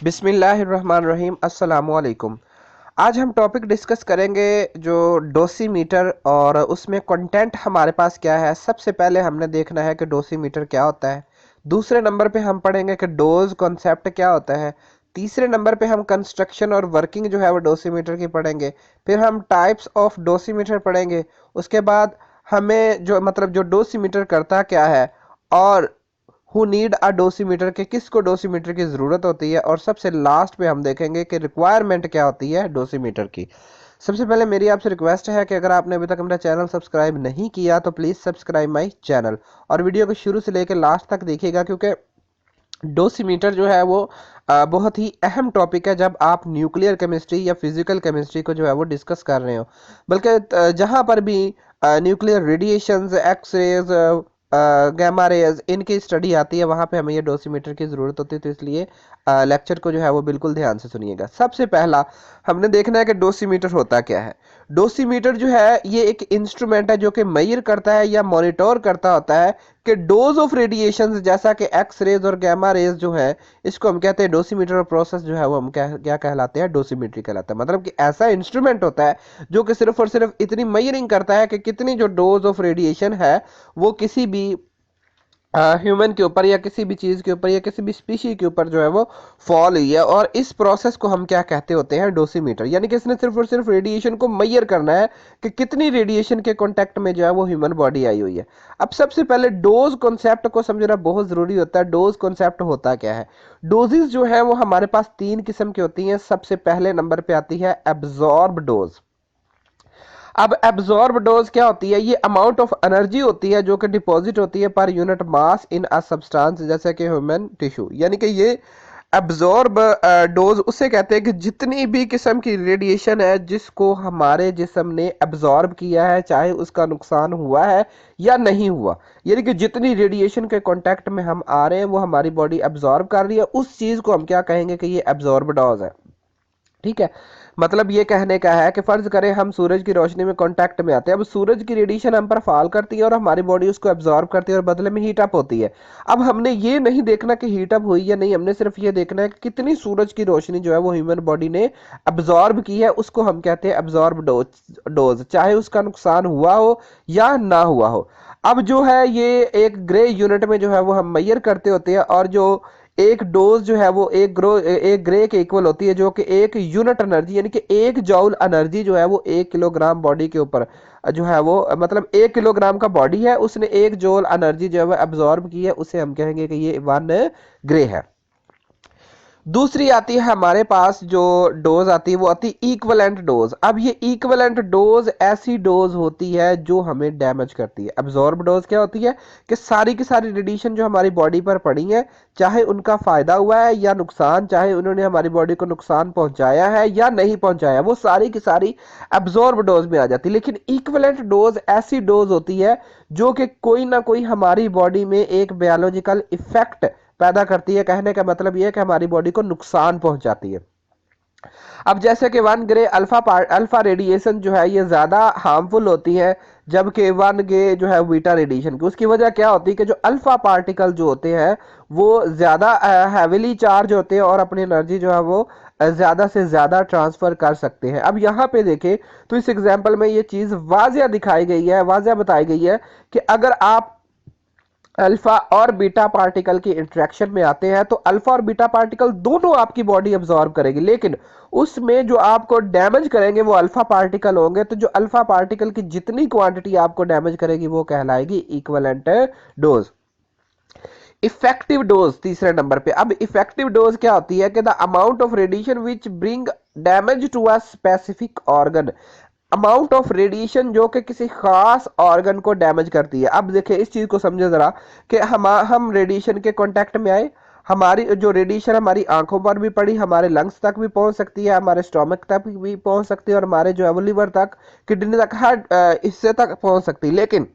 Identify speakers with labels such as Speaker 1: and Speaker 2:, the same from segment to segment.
Speaker 1: बिस्मिल्लाहिर्रहमानिर्रहीम अस्सलामुअलैकुम। आज हम टॉपिक डिस्कस करेंगे जो डोसीमीटर और उसमें कंटेंट हमारे पास क्या है। सबसे पहले हमने देखना है कि डोसीमीटर क्या होता है। दूसरे नंबर पे हम पढ़ेंगे कि डोज कॉन्सेप्ट क्या होता है। तीसरे नंबर पे हम कंस्ट्रक्शन और वर्किंग जो है वो डोसीमीटर की पढ़ेंगे। फिर हम टाइप्स ऑफ डोसीमीटर पढ़ेंगे। उसके बाद हमें जो जो डोसीमीटर करता क्या है और हु नीड अ डोसीमीटर के किसको डोसीमीटर की ज़रूरत होती है, और सबसे लास्ट पे हम देखेंगे कि रिक्वायरमेंट क्या होती है डोसीमीटर की। सबसे पहले मेरी आपसे रिक्वेस्ट है कि अगर आपने अभी तक मेरा चैनल सब्सक्राइब नहीं किया तो प्लीज़ सब्सक्राइब माय चैनल और वीडियो को शुरू से लेकर लास्ट तक देखिएगा, क्योंकि डोसीमीटर जो है वो बहुत ही अहम टॉपिक है जब आप न्यूक्लियर केमिस्ट्री या फिजिकल केमिस्ट्री को जो है वो डिस्कस कर रहे हो। बल्कि जहाँ पर भी nuclear radiations, x-rays, gamma rays इनकी स्टडी आती है वहाँ पे हमें ये डोसीमीटर की ज़रूरत होती है। तो इसलिए लेक्चर को जो है वो बिल्कुल ध्यान से सुनिएगा। सबसे पहला हमने देखना है कि डोसीमीटर होता क्या है। डोसीमीटर जो है ये एक इंस्ट्रूमेंट है जो कि मेजर करता है या मॉनिटर करता होता है कि डोज ऑफ रेडिएशन जैसा कि एक्स रेज और गामा रेज जो है, इसको हम कहते हैं डोसीमीटर। और प्रोसेस जो है वो हम क्या क्या कहलाते हैं, डोसीमीट्री कहलाता है। मतलब कि ऐसा इंस्ट्रूमेंट होता है जो कि सिर्फ और सिर्फ इतनी मेजरिंग करता है कि कितनी जो डोज ऑफ रेडिएशन है वो किसी भी ह्यूमन के ऊपर या किसी भी चीज के ऊपर या किसी भी स्पीशी के ऊपर जो है वो फॉल हुई है। और इस प्रोसेस को हम क्या कहते होते हैं, डोसीमीटर। यानी कि इसने सिर्फ और सिर्फ रेडिएशन को मेजर करना है कि कितनी रेडिएशन के कांटेक्ट में जो है वो ह्यूमन बॉडी आई हुई है। अब सबसे पहले डोज कॉन्सेप्ट को समझना बहुत जरूरी होता है। डोज कॉन्सेप्ट होता क्या है। डोजेस जो है वो हमारे पास तीन किस्म की होती हैं। सबसे पहले नंबर पे आती है एब्जॉर्ब डोज। अब एब्जॉर्ब डोज क्या होती है, ये अमाउंट ऑफ एनर्जी होती है जो कि डिपॉजिट होती है per unit mass in a substance जैसे कि ह्यूमन टिश्यू। यानी कि ये एब्जॉर्ब डोज उसे कहते हैं कि जितनी भी किस्म की रेडिएशन है जिसको हमारे जिस्म ने एब्जॉर्ब किया है, चाहे उसका नुकसान हुआ है या नहीं हुआ, यानी कि जितनी रेडिएशन के कांटेक्ट में हम आ रहे हैं वो हमारी बॉडी एब्जॉर्ब कर रही है, उस चीज को हम क्या कहेंगे कि ये एब्जॉर्ब डोज है। ठीक है। मतलब ये कहने का है कि फर्ज करें हम सूरज की रोशनी में कांटेक्ट में आते हैं। अब सूरज की रेडिएशन हम पर फॉल करती है और हमारी बॉडी उसको एब्जॉर्ब करती है और बदले में हीट अप होती है। अब हमने ये नहीं देखना कि हीट अप हुई या नहीं, हमने सिर्फ ये देखना है कि कितनी सूरज की रोशनी जो है वो ह्यूमन बॉडी ने एब्जॉर्ब की है। उसको हम कहते हैं एब्जॉर्ब डोज, चाहे उसका नुकसान हुआ हो या ना हुआ हो। अब जो है ये एक ग्रे यूनिट में जो है वो हम मेजर करते होते हैं, और जो एक डोज जो है वो एक ग्रे के इक्वल होती है, जो कि एक यूनिट एनर्जी यानी कि एक जॉउल एनर्जी जो है वो 1 किलोग्राम बॉडी के ऊपर जो है वो 1 किलोग्राम का बॉडी है, उसने 1 जॉउल एनर्जी जो है वो एब्जॉर्ब की है, उसे हम कहेंगे कि ये 1 ग्रे है। दूसरी आती है हमारे पास जो डोज आती है वो आती है इक्विवेलेंट डोज। अब ये इक्विवेलेंट डोज ऐसी डोज होती है जो हमें डैमेज करती है। एब्जॉर्ब डोज क्या होती है कि सारी की सारी रेडिएशन जो हमारी बॉडी पर पड़ी है, चाहे उनका फायदा हुआ है या नुकसान, चाहे उन्होंने हमारी बॉडी को नुकसान पहुंचाया है या नहीं पहुंचाया, वो सारी की सारी एब्जॉर्ब डोज में आ जाती है। लेकिन इक्विवेलेंट डोज ऐसी डोज होती है जो कि कोई ना कोई हमारी बॉडी में एक बायोलॉजिकल इफेक्ट पैदा करती है। कहने का मतलब यह है कि हमारी बॉडी को नुकसान पहुंचाती है। अब जैसे कि 1 ग्रे अल्फा रेडिएशन जो है ये ज्यादा हार्मफुल होती है, जबकि 1 ग्रे जो है बीटा रेडिएशन की। उसकी वजह क्या होती है कि जो अल्फा पार्टिकल जो होते हैं वो ज्यादा हैविली चार्ज होते हैं और अपनी एनर्जी जो है वो ज्यादा से ज्यादा ट्रांसफर कर सकते हैं। अब यहाँ पे देखें तो इस एग्जाम्पल में ये चीज वाजिया दिखाई गई है, वाजिया बताई गई है कि अगर आप अल्फा और बीटा पार्टिकल की इंटरेक्शन में आते हैं तो अल्फा और बीटा पार्टिकल दोनों आपकी बॉडी अब्सॉर्ब करेगी, लेकिन उसमें जो आपको डैमेज करेंगे वो अल्फा पार्टिकल होंगे। तो जो अल्फा पार्टिकल की जितनी क्वांटिटी आपको डैमेज करेगी वो कहलाएगी इक्विवेलेंट डोज। इफेक्टिव डोज तीसरे नंबर पे। अब इफेक्टिव डोज क्या होती है कि the amount of radiation which bring damage to a specific organ. Amount of radiation जो कि किसी खास ऑर्गन को डैमेज करती है। अब देखिए इस चीज को समझे जरा कि हम रेडिएशन के कांटेक्ट में आए, हमारी जो रेडिएशन हमारी आंखों पर भी पड़ी, हमारे लंग्स तक भी पहुंच सकती है, हमारे स्टोमक तक भी पहुंच सकती है, और हमारे जो है वो लिवर तक, किडनी तक, हर हिस्से तक पहुंच सकती है। लेकिन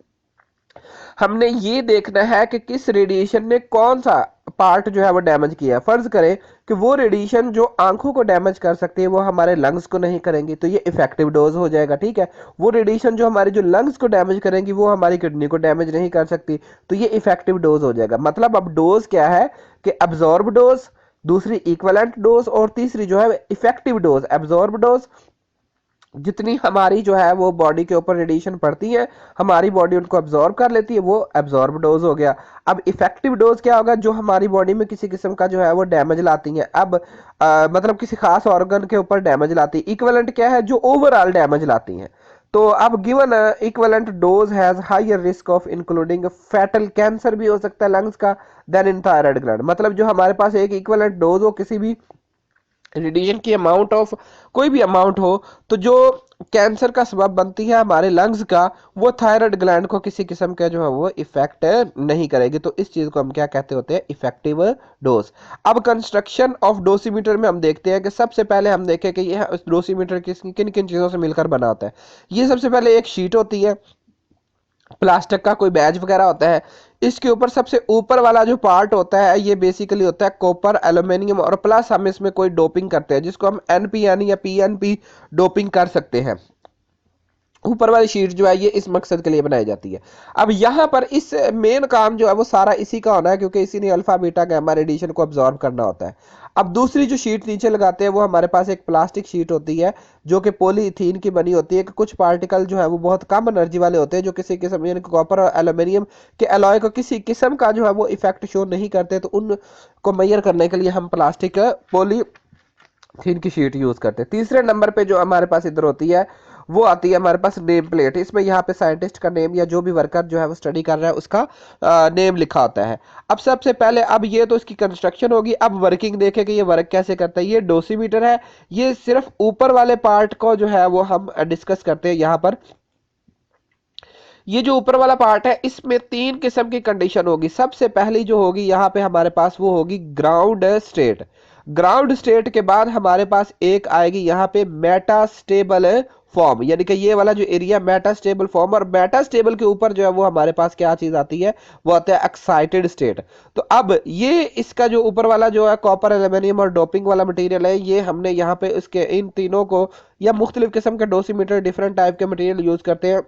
Speaker 1: हमने ये देखना है कि किस रेडिएशन ने कौन सा पार्ट जो है वो डैमेज किया है। फर्ज करें कि वो रेडिएशन जो आंखों को डैमेज कर सकती है वो हमारे लंग्स को नहीं करेंगी, तो ये इफेक्टिव डोज हो जाएगा। ठीक है। वो रेडिएशन जो हमारे जो लंग्स को डैमेज करेंगी वो हमारी किडनी को डैमेज नहीं कर सकती, तो ये इफेक्टिव डोज हो जाएगा। मतलब अब डोज क्या है कि अब्जॉर्ब डोज, दूसरी इक्विवेलेंट डोज, और तीसरी जो है इफेक्टिव डोज, एब्जॉर्ब डोज। जितनी हमारी जो है वो बॉडी के ऊपर रेडिएशन पड़ती है, हमारी बॉडी उनको अब्जॉर्ब कर लेती है, वो एब्जॉर्ब डोज हो गया। अब इफेक्टिव डोज क्या होगा, जो हमारी बॉडी में किसी किस्म का जो है वो डैमेज लाती है। अब मतलब किसी खास ऑर्गन के ऊपर डैमेज लाती है। इक्विवेलेंट क्या है, जो ओवरऑल डैमेज लाती है। तो अब given equivalent dose has higher risk of including fatal cancer भी हो सकता है लंग्स का, देन इन थायराइड ग्लैंड। मतलब जो हमारे पास एक इक्विवेलेंट डोज हो किसी भी रेडिएशन की अमाउंट ऑफ कोई भी अमाउंट हो, तो जो कैंसर का सबब बनती है हमारे लंग्स का, वो थायराइड ग्लैंड को किसी किस्म का जो है वो इफेक्ट नहीं करेगी। तो इस चीज को हम क्या कहते होते हैं, इफेक्टिव डोज। अब कंस्ट्रक्शन ऑफ डोसीमीटर में हम देखते हैं कि सबसे पहले हम देखें कि यह डोसीमीटर किन किन चीजों से मिलकर बना होता है। ये सबसे पहले एक शीट होती है, प्लास्टिक का कोई बैज वगैरह होता है। इसके ऊपर सबसे ऊपर वाला जो पार्ट होता है ये बेसिकली होता है कॉपर, एल्यूमिनियम, और प्लस हम इसमें कोई डोपिंग करते हैं जिसको हम एनपीएन या पीएनपी डोपिंग कर सकते हैं। ऊपर वाली शीट जो है ये इस मकसद के लिए बनाई जाती है। अब यहाँ पर इस मेन काम जो है वो सारा इसी का होना है, क्योंकि इसी ने अल्फा बीटा गामा रेडिएशन को अब्जॉर्ब करना होता है। अब दूसरी जो शीट नीचे लगाते हैं वो हमारे पास एक प्लास्टिक शीट होती है जो कि पॉलीथीन की बनी होती है कि कुछ पार्टिकल जो है वो बहुत कम एनर्जी वाले होते हैं, जो किसी किस्म यानी कॉपर और एल्यूमिनियम के अलॉय को किसी किस्म का जो है वो इफेक्ट शो नहीं करते। तो उनको मेजर करने के लिए हम प्लास्टिक पॉली थीन की शीट यूज करते हैं। तीसरे नंबर पे जो हमारे पास इधर होती है वो आती है हमारे पास नेम प्लेट। इसमें यहाँ पे साइंटिस्ट का नेम या जो भी वर्कर जो है वो स्टडी कर रहा है उसका नेम लिखा होता है। अब सबसे पहले, अब ये तो इसकी कंस्ट्रक्शन होगी। अब वर्किंग देखें कि ये वर्क कैसे करता है। ये डोसीमीटर है, ये सिर्फ ऊपर वाले पार्ट को जो है वो हम डिस्कस करते हैं यहाँ पर। ये जो ऊपर वाला पार्ट है इसमें तीन किस्म की कंडीशन होगी। सबसे पहली जो होगी यहाँ पे हमारे पास वो होगी ग्राउंड स्टेट। ग्राउंड स्टेट के बाद हमारे पास एक आएगी यहाँ पे मेटास्टेबल फॉर्म, यानी कि ये वाला जो एरिया मेटास्टेबल फॉर्म, और मेटास्टेबल के ऊपर जो है वो हमारे पास क्या चीज आती है, वो आता है एक्साइटेड स्टेट। तो अब ये इसका जो ऊपर वाला जो है कॉपर, एल्यूमिनियम और डोपिंग वाला मटेरियल है, ये हमने यहाँ पे इसके इन तीनों को या मुख्तलिफ किस्म के डोसीमीटर डिफरेंट टाइप के मटेरियल यूज करते हैं।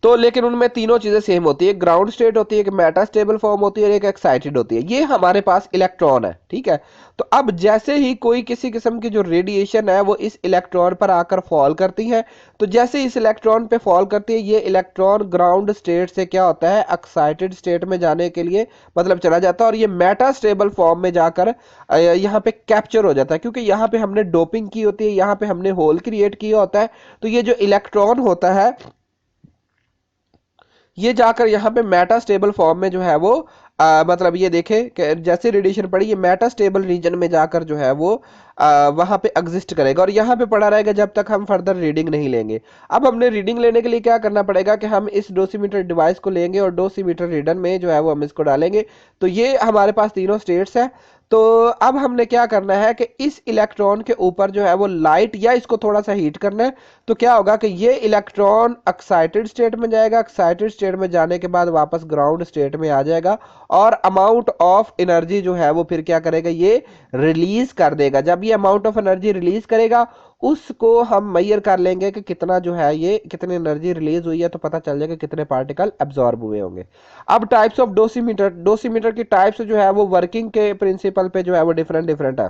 Speaker 1: तो लेकिन उनमें तीनों चीजें सेम होती है, ग्राउंड स्टेट होती है, एक मेटास्टेबल फॉर्म होती है और एक एक्साइटेड होती है। ये हमारे पास इलेक्ट्रॉन है, ठीक है। तो अब जैसे ही कोई किसी किस्म की जो रेडिएशन है वो इस इलेक्ट्रॉन पर आकर फॉल करती है, तो जैसे ही इस इलेक्ट्रॉन पे फॉल करती है, ये इलेक्ट्रॉन ग्राउंड स्टेट से क्या होता है, एक्साइटेड स्टेट में जाने के लिए मतलब चला जाता है, और ये मेटास्टेबल फॉर्म में जाकर यहाँ पे कैप्चर हो जाता है। क्योंकि यहाँ पे हमने डोपिंग की होती है, यहाँ पे हमने होल क्रिएट किया होता है। तो ये जो इलेक्ट्रॉन होता है ये जाकर यहाँ पे मेटास्टेबल फॉर्म में जो है वो मतलब ये देखे कि जैसे रेडिएशन पड़ी ये मेटास्टेबल रीजन में जाकर जो है वो वहां पे एग्जिस्ट करेगा और यहाँ पे पड़ा रहेगा जब तक हम फर्दर रीडिंग नहीं लेंगे। अब हमने रीडिंग लेने के लिए क्या करना पड़ेगा कि हम इस डोसीमीटर डिवाइस को लेंगे और डोसीमीटर रीडर में जो है वो हम इसको डालेंगे। तो ये हमारे पास तीनों स्टेट्स है। तो अब हमने क्या करना है कि इस इलेक्ट्रॉन के ऊपर जो है वो लाइट या इसको थोड़ा सा हीट करना है। तो क्या होगा कि ये इलेक्ट्रॉन एक्साइटेड स्टेट में जाएगा, एक्साइटेड स्टेट में जाने के बाद वापस ग्राउंड स्टेट में आ जाएगा और अमाउंट ऑफ एनर्जी जो है वो फिर क्या करेगा, ये रिलीज कर देगा। जब ये अमाउंट ऑफ एनर्जी रिलीज करेगा उसको हम मेजर कर लेंगे कि कितना जो है ये कितनी एनर्जी रिलीज हुई है, तो पता चल जाएगा कितने पार्टिकल एब्जॉर्ब हुए होंगे। अब टाइप्स ऑफ डोसीमीटर, डोसीमीटर की टाइप्स जो है वो वर्किंग के प्रिंसिपल पे जो है वो डिफरेंट डिफरेंट है।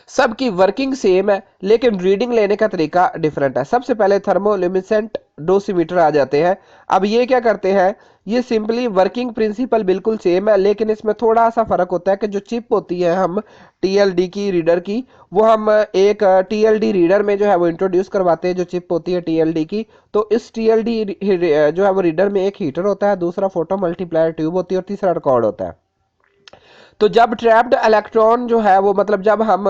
Speaker 1: सबकी वर्किंग सेम है लेकिन रीडिंग लेने का तरीका डिफरेंट है। सबसे पहले थर्मोल्यूमिनेसेंट डोसीमीटर आ जाते हैं। अब ये क्या करते हैं, ये सिंपली वर्किंग प्रिंसिपल बिल्कुल सेम है लेकिन इसमें थोड़ा सा फर्क होता है कि जो चिप होती है हम टीएलडी की रीडर की, वो हम एक टीएलडी रीडर में जो है वो इंट्रोड्यूस करवाते हैं, जो चिप होती है टीएलडी की। तो इस टीएलडी जो है वो रीडर में एक हीटर होता है, दूसरा फोटो मल्टीप्लायर ट्यूब होती है और तीसरा रिकॉर्ड होता है। तो जब ट्रैप्ड इलेक्ट्रॉन जो है वो मतलब जब हम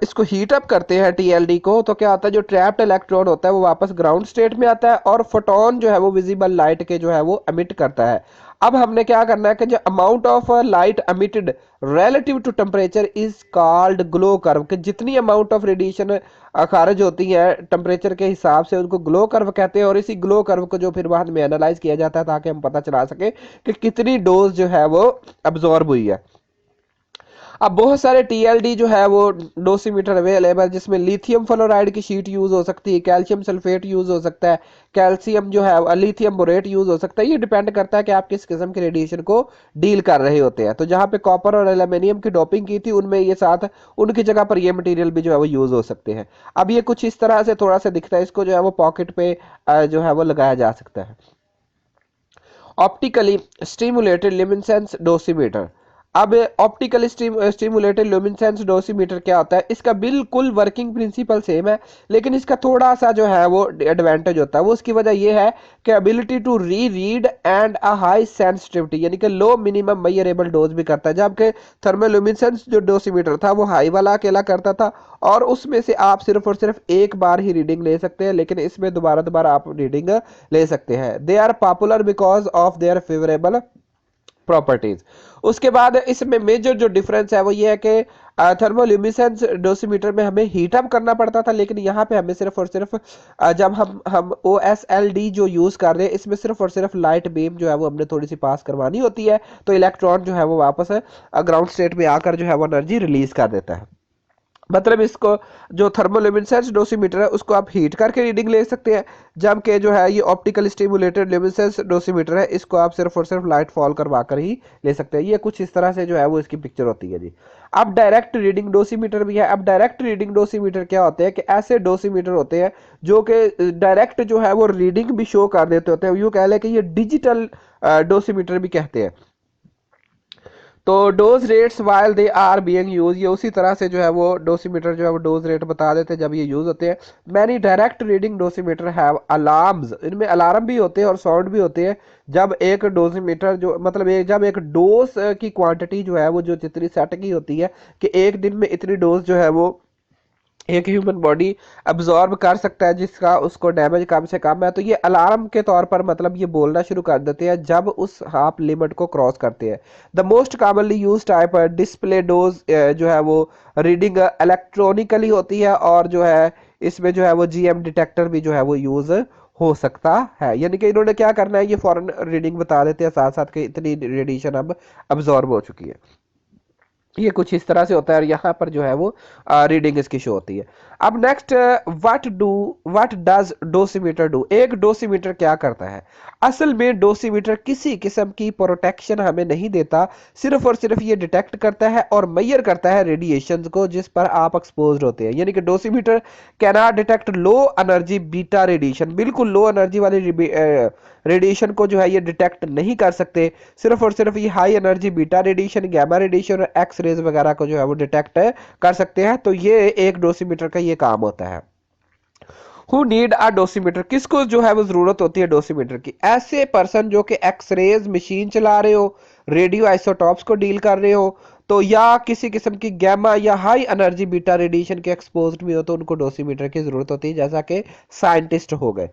Speaker 1: इसको हीट अप करते हैं टीएलडी को, तो क्या होता है, जो ट्रैप्ड इलेक्ट्रॉन होता है वो वापस ग्राउंड स्टेट में आता है और फोटोन जो है वो विजिबल लाइट के जो है वो एमिट करता है। अब हमने क्या करना है कि जो amount of light emitted relative to temperature is called glow curve, कि जितनी अमाउंट ऑफ रेडिएशन खारिज होती है टेम्परेचर के हिसाब से उनको ग्लो कर्व कहते हैं। और इसी ग्लो कर्व को जो फिर बाद में एनालाइज किया जाता है ताकि हम पता चला सके कि कितनी डोज जो है वो अब्जॉर्ब हुई है। अब बहुत सारे टीएलडी जो है वो डोसीमीटर अवेलेबल, जिसमें लिथियम फ्लोराइड की शीट यूज हो सकती है, कैल्शियम सल्फेट यूज हो सकता है, कैल्शियम जो है लिथियम बोरेट यूज हो सकता है। ये डिपेंड करता है कि आप किस किस्म के रेडिएशन को डील कर रहे होते हैं। तो जहां पे कॉपर और एल्यूमिनियम की डोपिंग की थी, उनमें ये साथ उनकी जगह पर ये मटेरियल भी जो है वो यूज हो सकते हैं। अब ये कुछ इस तरह से थोड़ा सा दिखता है, इसको जो है वो पॉकेट पे जो है वो लगाया जा सकता है। Optically stimulated luminescence dosimeter. अब ऑप्टिकली स्टिमुलेटेड ल्यूमिनेसेंस डोसीमीटर क्या होता है? इसका बिल्कुल वर्किंग प्रिंसिपल सेम है, लेकिन इसका थोड़ा सा जो है वो एडवांटेज होता है। वो उसकी वजह ये है कि ability to re read and a high sensitivity, यानी कि लो मिनिमम मेजरेबल डोज भी करता है। जबकि थर्मोल्यूमिनेसेंस जो डोसीमीटर था वो हाई वाला अकेला करता था, और उसमें से आप सिर्फ और सिर्फ एक बार ही रीडिंग ले सकते हैं, लेकिन इसमें दोबारा दोबारा आप रीडिंग ले सकते हैं। They are popular because of their favourable properties. उसके बाद इसमें मेजर जो डिफरेंस है वो ये है कि थर्मोल्यूमिनेसेंस डोसीमीटर में हमें हीट अप करना पड़ता था, लेकिन यहाँ पे हमें सिर्फ और सिर्फ जब हम ओ एस एल डी जो यूज कर रहे हैं, इसमें सिर्फ और सिर्फ लाइट बीम जो है वो हमने थोड़ी सी पास करवानी होती है, तो इलेक्ट्रॉन जो है वो वापस ग्राउंड स्टेट में आकर जो है वो एनर्जी रिलीज कर देता है। मतलब इसको जो थर्मोल्यूमिनेसेंस डोसीमीटर है उसको आप हीट करके रीडिंग ले सकते हैं, जबकि जो है ये ऑप्टिकल स्टिमुलेटेड ल्यूमिनेसेंस डोसीमीटर है, इसको आप सिर्फ और सिर्फ लाइट फॉल करवा कर ही ले सकते हैं। ये कुछ इस तरह से जो है वो इसकी पिक्चर होती है जी। अब डायरेक्ट रीडिंग डोसीमीटर भी है। अब डायरेक्ट रीडिंग डोसीमीटर क्या होते हैं कि ऐसे डोसीमीटर होते हैं जो कि डायरेक्ट जो है वो रीडिंग भी शो कर देते होते हैं। यूँ कह लें कि ये डिजिटल डोसीमीटर भी कहते हैं। तो dose rates while they are being use, ये उसी तरह से जो है वो डोसीमीटर जो है वो डोज रेट बता देते हैं जब ये यूज होते हैं। Many direct reading dosimeter have alarms, इनमें अलार्म भी होते हैं और साउंड भी होते हैं। जब एक डोसीमीटर जो मतलब जब एक डोज की क्वांटिटी जो है वो जो जितनी सेट की होती है कि एक दिन में इतनी डोज जो है वो एक ह्यूमन बॉडी अब्जॉर्ब कर सकता है, जिसका उसको डैमेज कम से कम है, तो ये अलार्म के तौर पर मतलब ये बोलना शुरू कर देते हैं जब उस आप लिमिट को क्रॉस करते हैं। The most commonly use type display dose जो है वो रीडिंग इलेक्ट्रॉनिकली होती है, और जो है इसमें जो है वो जीएम डिटेक्टर भी जो है वो यूज हो सकता है। यानी कि इन्होंने क्या करना है, ये फॉरन रीडिंग बता देते हैं साथ साथ कि इतनी रेडिएशन अब अब्जॉर्ब हो चुकी है। ये कुछ इस तरह से होता है, और यहाँ पर जो है वो रीडिंग इसकी शो होती है। अब next, what does dosimeter do? एक डोसीमीटर क्या करता है? असल में डोसीमीटर किसी किस्म की प्रोटेक्शन हमें नहीं देता, सिर्फ और सिर्फ ये डिटेक्ट करता है और मेजर करता है रेडिएशन को जिस पर आप एक्सपोज होते हैं। यानी कि dosimeter can not detect low energy beta radiation, बिल्कुल लो एनर्जी वाली रेडिएशन को जो है ये डिटेक्ट नहीं कर सकते। सिर्फ और सिर्फ ये high energy beta radiation, gamma radiation और एक्स रेज वगैरह को जो है वो डिटेक्ट कर सकते हैं। तो ये एक डोसीमीटर का ये काम होता है। Who need a dosimeter? किसको जो है वो जरूरत होती है डोसीमीटर की? ऐसे पर्सन जो कि एक्सरेज मशीन चला रहे हो, रेडियो आइसोटॉप्स को डील कर रहे हो, तो या किसी किस्म की गैमा या हाई एनर्जी बीटा रेडिएशन के एक्सपोज्ड भी हो, तो उनको डोसीमीटर की जरूरत होती है, जैसा कि साइंटिस्ट हो गए।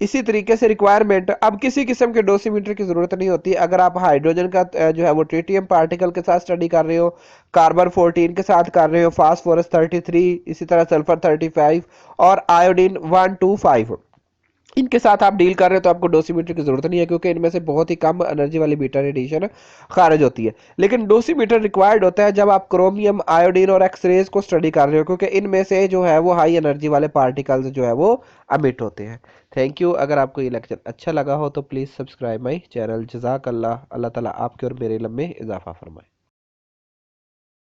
Speaker 1: इसी तरीके से रिक्वायरमेंट, अब किसी किस्म के डोसीमीटर की जरूरत नहीं होती अगर आप हाइड्रोजन का जो है वो ट्रिटियम पार्टिकल के साथ स्टडी कर रहे हो, कार्बन 14 के साथ कर रहे हो, फास्फोरस 33, इसी तरह सल्फर 35 और आयोडीन 125, इनके साथ आप डील कर रहे हो, तो आपको डोसीमीटर की जरूरत नहीं है, क्योंकि इनमें से बहुत ही कम एनर्जी वाली बीटा रेडिएशन खारिज होती है। लेकिन डोसीमीटर रिक्वायर्ड होता है जब आप क्रोमियम, आयोडीन और एक्सरेज को स्टडी कर रहे हो, क्योंकि इनमें से जो है वो हाई एनर्जी वाले पार्टिकल्स जो है वो अमिट होते हैं। Thank you. अगर आपको ये लेक्चर अच्छा लगा हो तो प्लीज़ सब्सक्राइब माई चैनल। जज़ाक अल्लाह। अल्लाह ताला आपके और मेरे इल्म में इजाफा फरमाए।